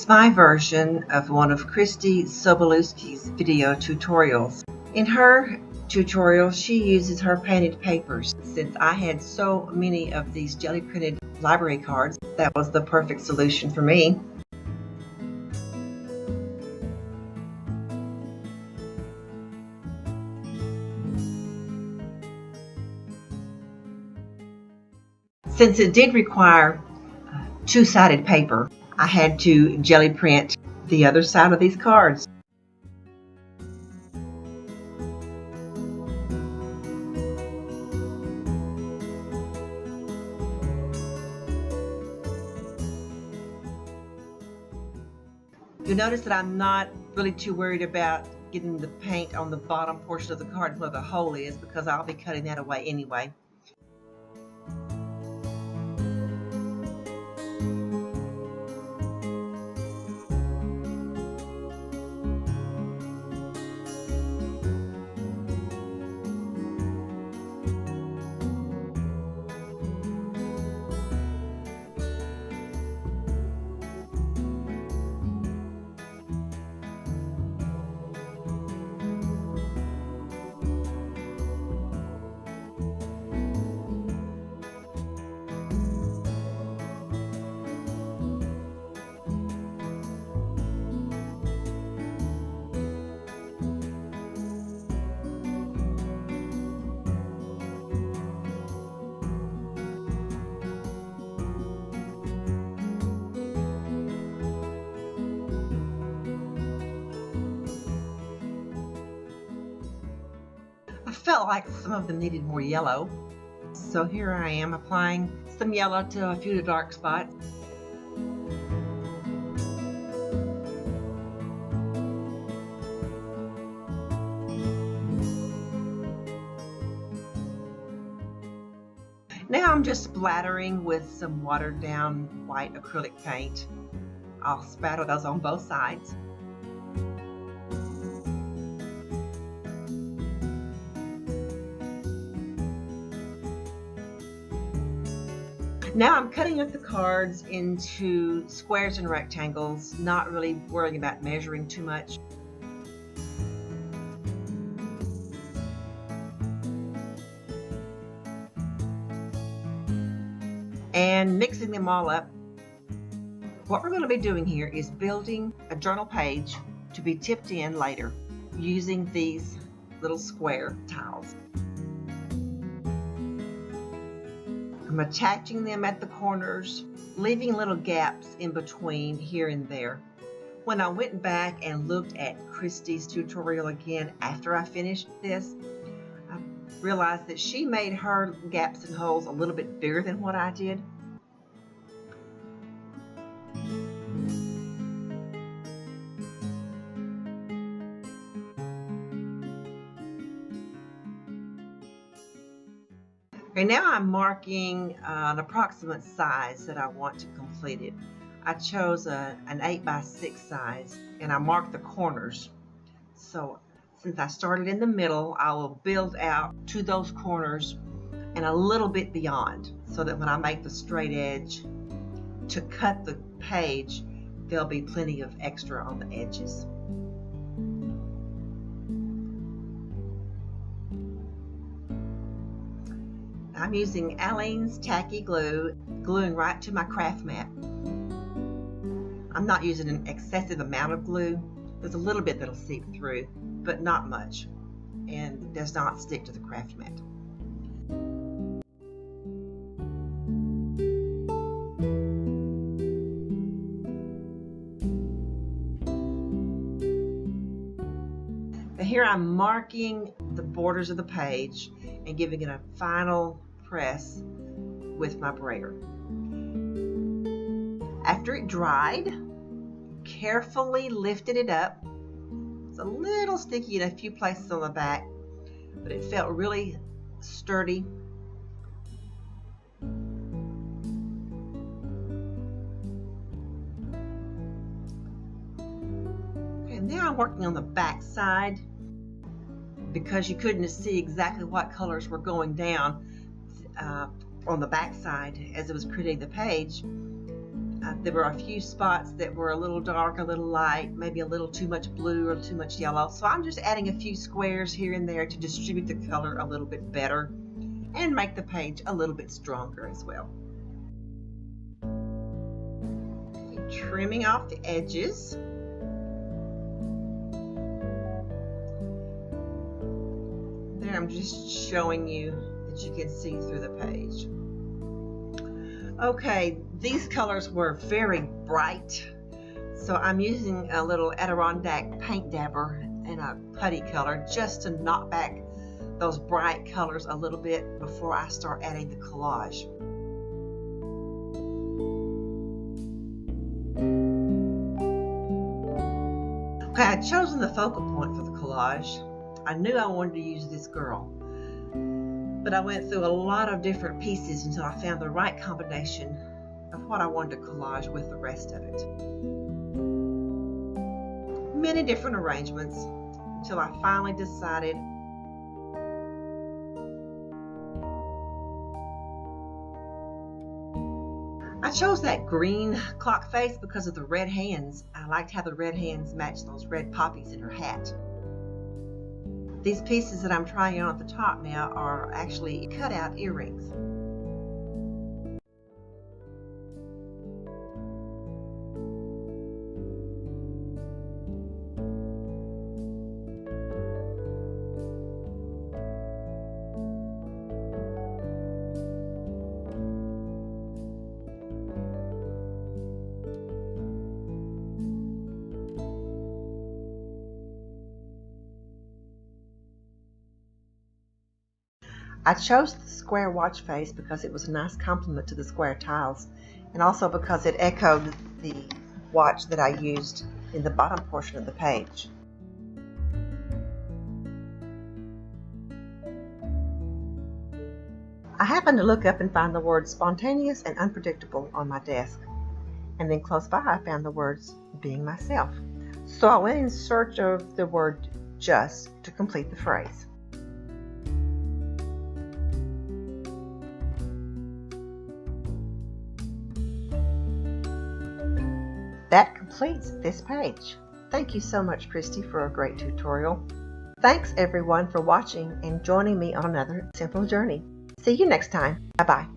is my version of one of Christy Sobolewski's video tutorials. In her tutorial, she uses her painted papers. Since I had so many of these jelly printed library cards, that was the perfect solution for me. Since it did require two-sided paper, I had to jelly print the other side of these cards. You'll notice that I'm not really too worried about getting the paint on the bottom portion of the card where the hole is, because I'll be cutting that away anyway. I felt like some of them needed more yellow, so here I am applying some yellow to a few of the dark spots. Now I'm just splattering with some watered down white acrylic paint. I'll spatter those on both sides. Now I'm cutting up the cards into squares and rectangles, not really worrying about measuring too much. And mixing them all up. What we're going to be doing here is building a journal page to be tipped in later using these little square tiles. I'm attaching them at the corners, leaving little gaps in between here and there. When I went back and looked at Christy's tutorial again after I finished this, I realized that she made her gaps and holes a little bit bigger than what I did. Okay, now I'm marking an approximate size that I want to complete it. I chose an 8x6 size, and I marked the corners. So since I started in the middle, I will build out to those corners and a little bit beyond, so that when I make the straight edge to cut the page, there'll be plenty of extra on the edges. I'm using Aleene's tacky glue, gluing right to my craft mat. I'm not using an excessive amount of glue. There's a little bit that'll seep through, but not much, and does not stick to the craft mat. But here I'm marking the borders of the page and giving it a final press with my brayer. After it dried, carefully lifted it up. It's a little sticky in a few places on the back, but it felt really sturdy. And now I'm working on the back side. Because you couldn't see exactly what colors were going down on the back side as it was creating the page, There were a few spots that were a little dark, a little light, maybe a little too much blue or too much yellow. So I'm just adding a few squares here and there to distribute the color a little bit better and make the page a little bit stronger as well. Trimming off the edges. There, I'm just showing you that you can see through the page. Okay, these colors were very bright, so I'm using a little Adirondack paint dabber in a putty color just to knock back those bright colors a little bit before I start adding the collage. Okay, I'd chosen the focal point for the collage. I knew I wanted to use this girl, but I went through a lot of different pieces until I found the right combination of what I wanted to collage with the rest of it. Many different arrangements until I finally decided I chose that green clock face because of the red hands. I liked how the red hands matched those red poppies in her hat. These pieces that I'm trying on at the top now are actually cut out earrings. I chose the square watch face because it was a nice complement to the square tiles, and also because it echoed the watch that I used in the bottom portion of the page. I happened to look up and find the words spontaneous and unpredictable on my desk, and then close by I found the words being myself. So I went in search of the word just to complete the phrase. That completes this page. Thank you so much, Christy, for a great tutorial. Thanks everyone for watching and joining me on another simple journey. See you next time. Bye-bye.